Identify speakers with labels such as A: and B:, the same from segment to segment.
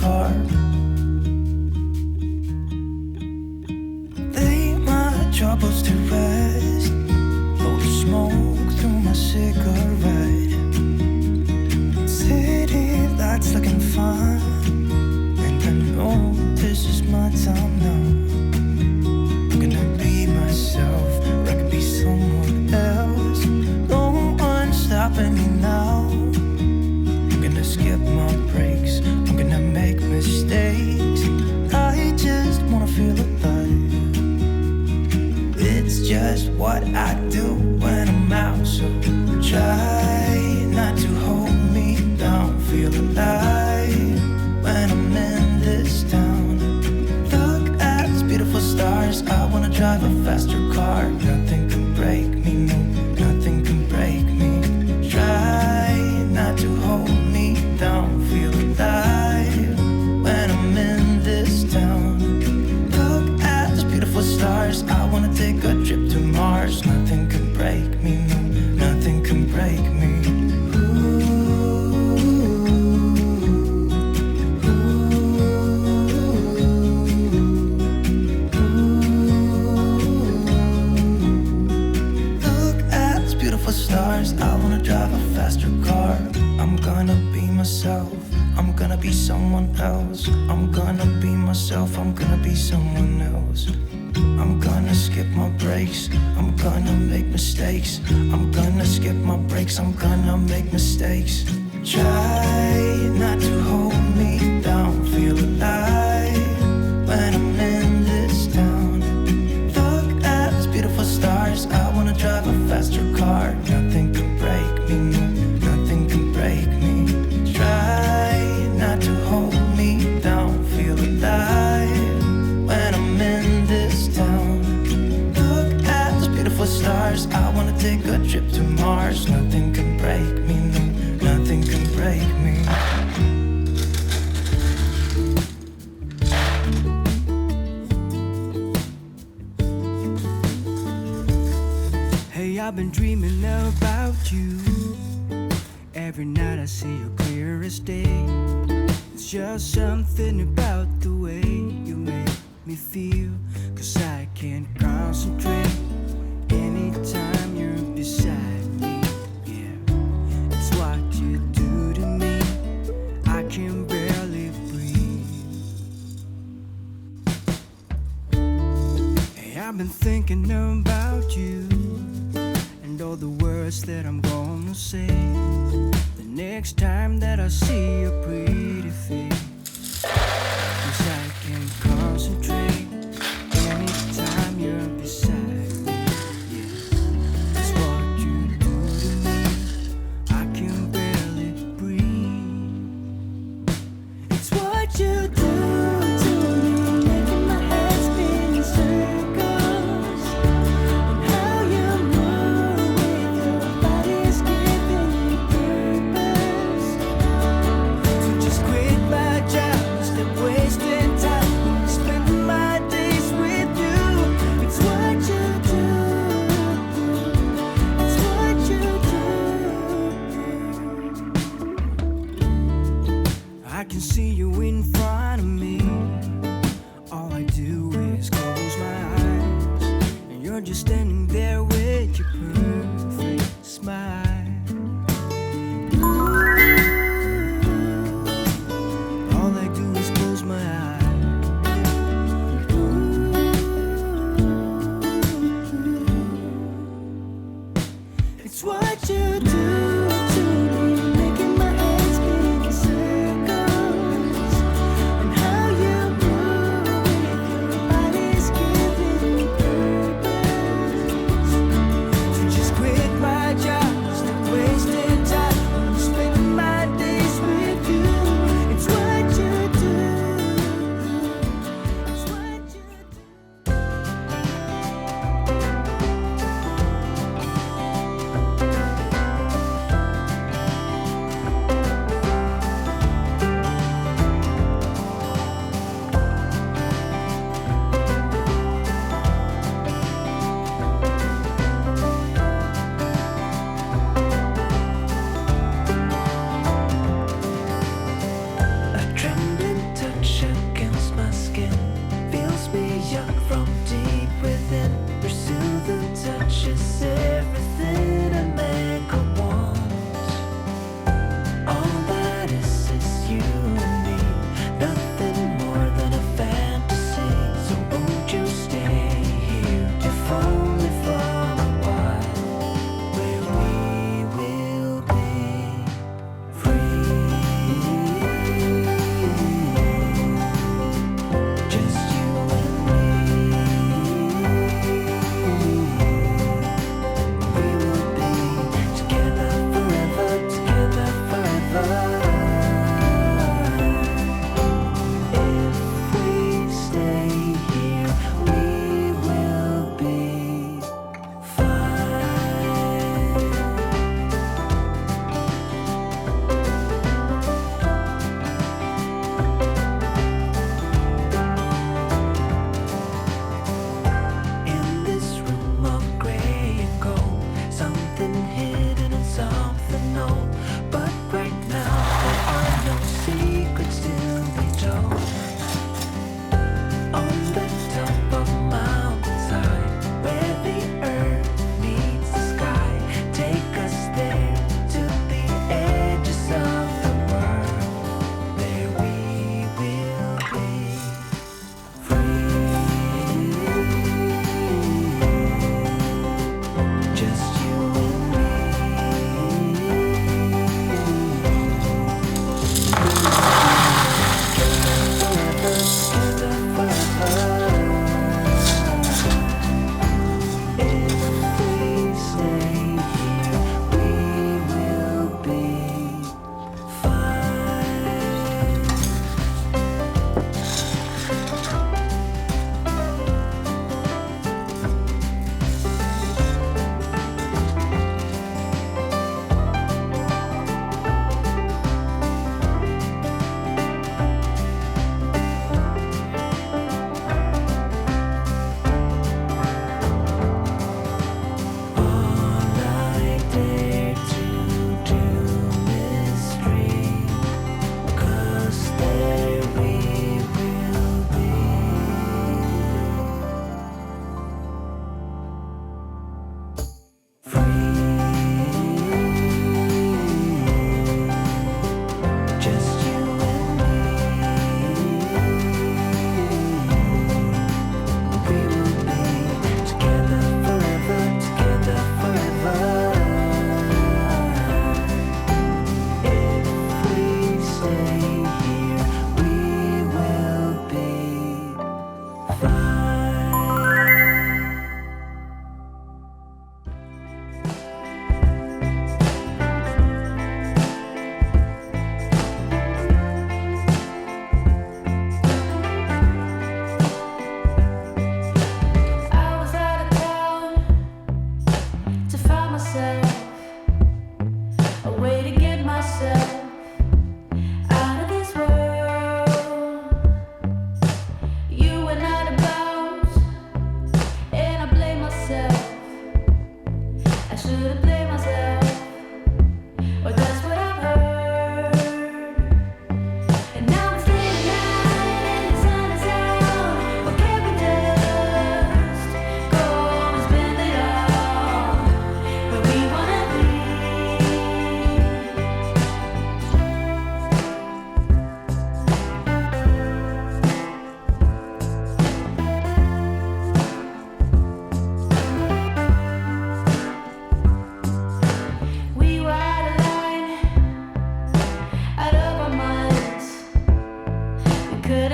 A: car. Lay my troubles to rest, blow the smoke through my cigarette. City lights looking fine, and I know this is my time now. I'm gonna be myself, or I could be someone else. No one's stopping me now. I'm gonna skip my breaks, I'm gonna make mistakes. I just wanna feel alive. It's just what I do when I'm out, so try not to hold me down. Feel alive when I'm in this town. Look at these beautiful stars, I wanna drive a faster car. Nothing can break me, no, nothing can break me. Try not to hold me down. Feel alive when I'm in this town. Look at these beautiful stars, I wanna take a trip to Mars. Nothing can break me, no, nothing can break me. Stars, I wanna drive a faster car. I'm gonna be myself, I'm gonna be someone else. I'm gonna be myself, I'm gonna be someone else. I'm gonna skip my breaks, I'm gonna make mistakes. I'm gonna skip my breaks, I'm gonna make mistakes. Try not to hold me down. Feel alive when I'm in this town. Look at these beautiful stars, I wanna drive a faster car. Nothing can break me, no, nothing can break me. Try not to hold me down. Feel alive when I'm in this town. Look at those beautiful stars, I wanna take a trip to Mars. Nothing can break me, no, nothing can break me.
B: I've been dreaming about you. Every night I see you clear as day. It's just something about the way you make me feel. 'Cause I can't concentrate anytime you're beside me. Yeah, it's what you do to me. I can barely breathe. Hey, I've been thinking about you, all the words that I'm gonna say the next time that I see your pretty face. 'Cause I can't concentrate anytime you're beside me. Yeah, it's what you do to me. I can barely breathe. It's what you do to me, making my head spin in circles. And how you wasting time, spending my days with you. It's what you do. It's what you do. I can see you in front of me. All I do is close my eyes, and you're just standing there with your perfect smile. It's what you do to me, making my head spin in circles. And how you move with your body's giving me purpose. So just quit my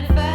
C: and fast.